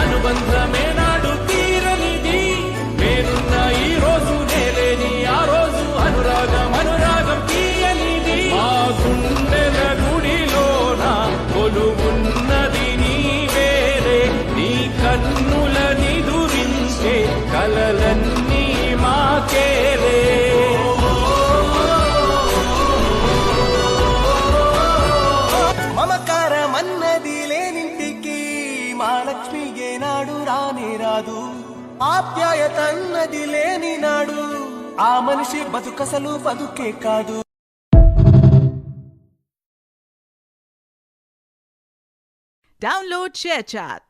అనుబంధమే నాడు తీరనిది నేనున్న ఈ రోజు నేలేని ఆ రోజు అనురాగం అనురాగం తీయనిది మా గుండెల గుడిలోన కొలువున్నది నీవేరే నీ కన్నుల నిదురించే కలలన్నీ మాకేరే మమకారమన్నది లేనింటికి మా లక్ష్మి ఏనాడు రానే రాదు ఆప్యాయతన్నది లేని నాడు ఆ మనిషి బతుకసలు బతుకే కాదు. Download ShareChat.